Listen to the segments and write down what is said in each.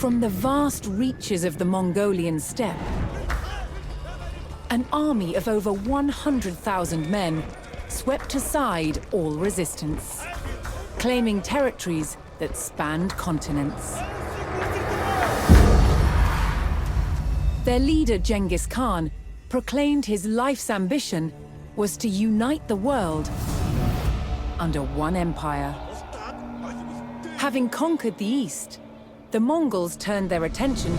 From the vast reaches of the Mongolian steppe, an army of over 100,000 men swept aside all resistance, claiming territories that spanned continents. Their leader, Genghis Khan, proclaimed his life's ambition was to unite the world under one empire. Having conquered the East, the Mongols turned their attention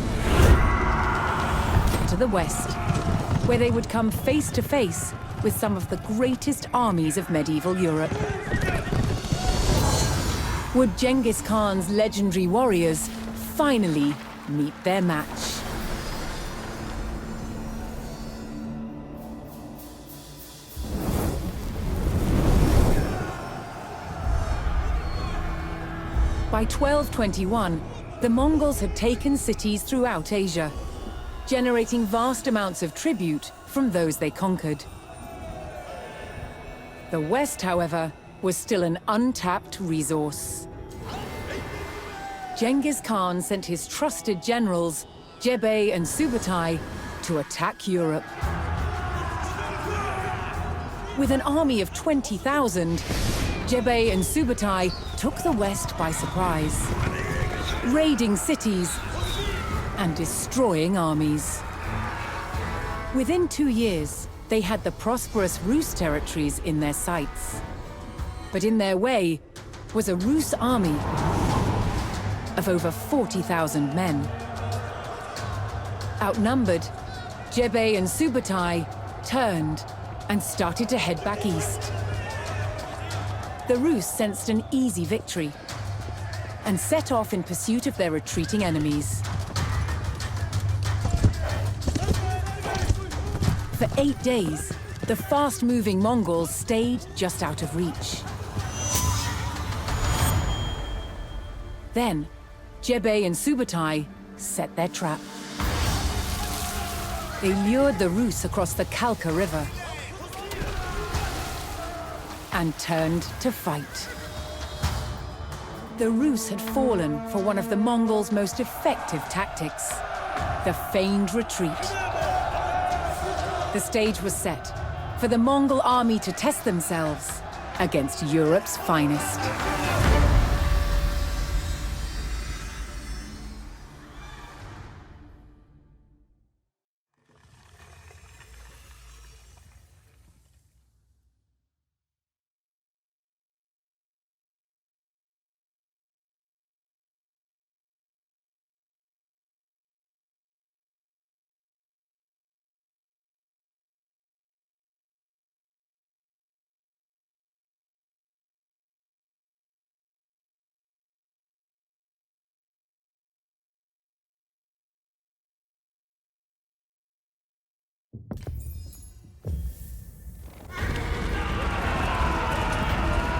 to the West, where they would come face to face with some of the greatest armies of medieval Europe. Would Genghis Khan's legendary warriors finally meet their match? By 1221, the Mongols had taken cities throughout Asia, generating vast amounts of tribute from those they conquered. The West, however, was still an untapped resource. Genghis Khan sent his trusted generals, Jebei and Subutai, to attack Europe. With an army of 20,000, Jebei and Subutai took the West by surprise, raiding cities and destroying armies. Within 2 years, they had the prosperous Ruse territories in their sights. But in their way was a Ruse army of over 40,000 men. Outnumbered, Jebei and Subutai turned and started to head back east. The Ruse sensed an easy victory and set off in pursuit of their retreating enemies. For 8 days, the fast-moving Mongols stayed just out of reach. Then, Jebei and Subutai set their trap. They lured the Ruse across the Kalka River and turned to fight. The Ruse had fallen for one of the Mongols' most effective tactics, the feigned retreat. The stage was set for the Mongol army to test themselves against Europe's finest.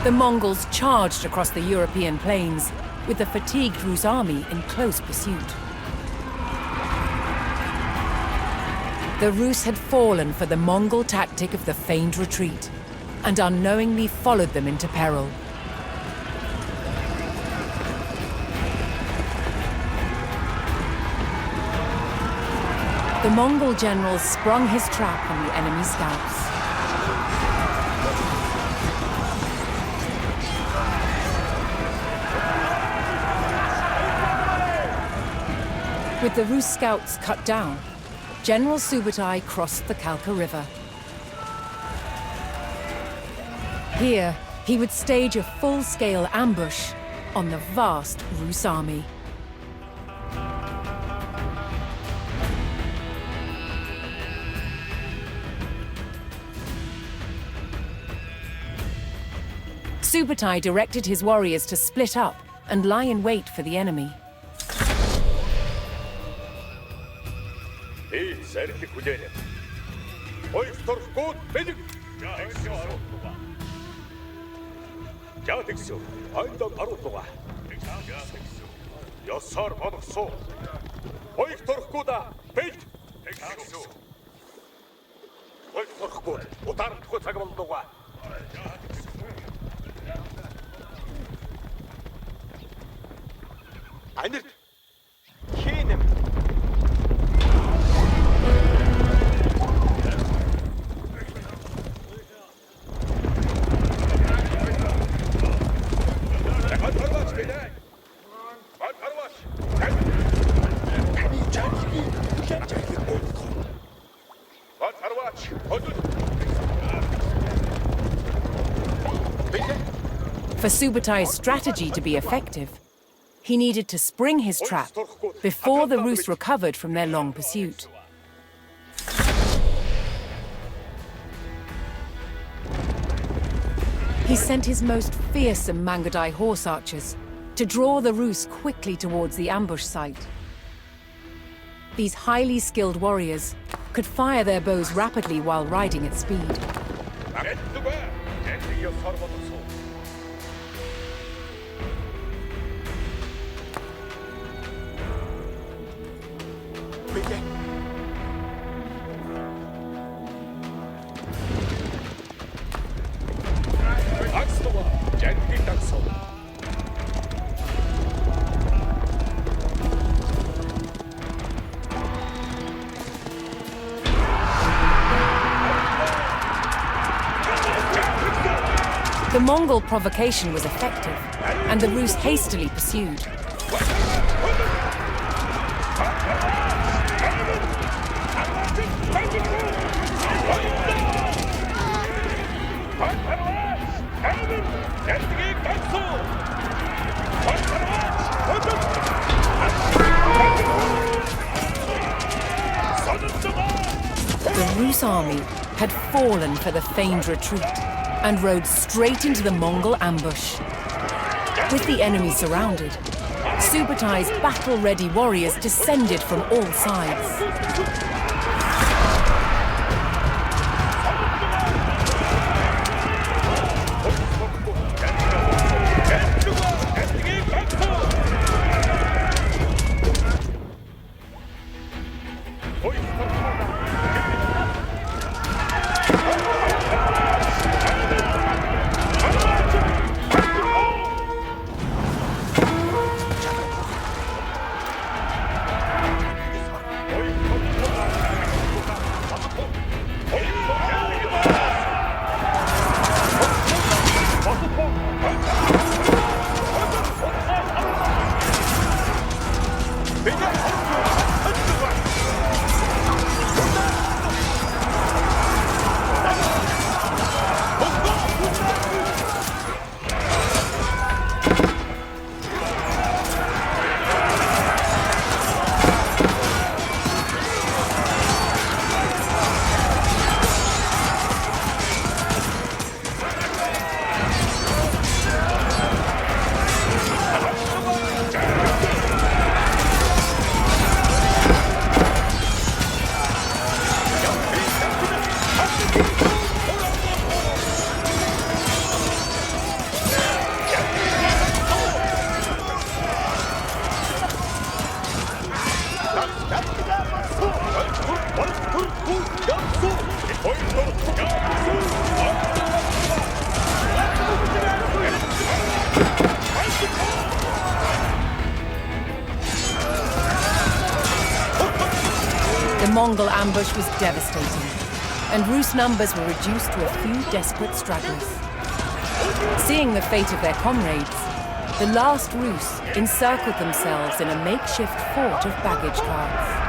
The Mongols charged across the European plains, with the fatigued Ruse army in close pursuit. The Ruse had fallen for the Mongol tactic of the feigned retreat, and unknowingly followed them into peril. The Mongol general sprung his trap on the enemy scouts. With the Ruse scouts cut down, General Subutai crossed the Kalka River. Here, he would stage a full-scale ambush on the vast Ruse army. Subutai directed his warriors to split up and lie in wait for the enemy. For Subatai's strategy to be effective, he needed to spring his trap before the Ruse recovered from their long pursuit. He sent his most fearsome Mangadai horse archers to draw the Ruse quickly towards the ambush site. These highly skilled warriors could fire their bows rapidly while riding at speed. The Mongol provocation was effective, and the Ruse hastily pursued. The Ruse army had fallen for the feigned retreat and rode straight into the Mongol ambush. With the enemy surrounded, Subatai's battle-ready warriors descended from all sides. The Mongol ambush was devastating, and Ruse numbers were reduced to a few desperate stragglers. Seeing the fate of their comrades, the last Ruse encircled themselves in a makeshift fort of baggage carts.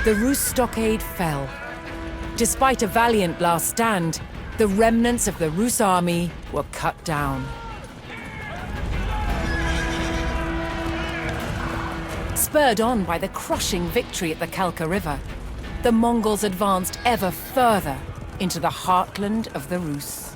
the Ruse stockade fell. Despite a valiant last stand, the remnants of the Ruse army were cut down. Spurred on by the crushing victory at the Kalka River, the Mongols advanced ever further into the heartland of the Rus.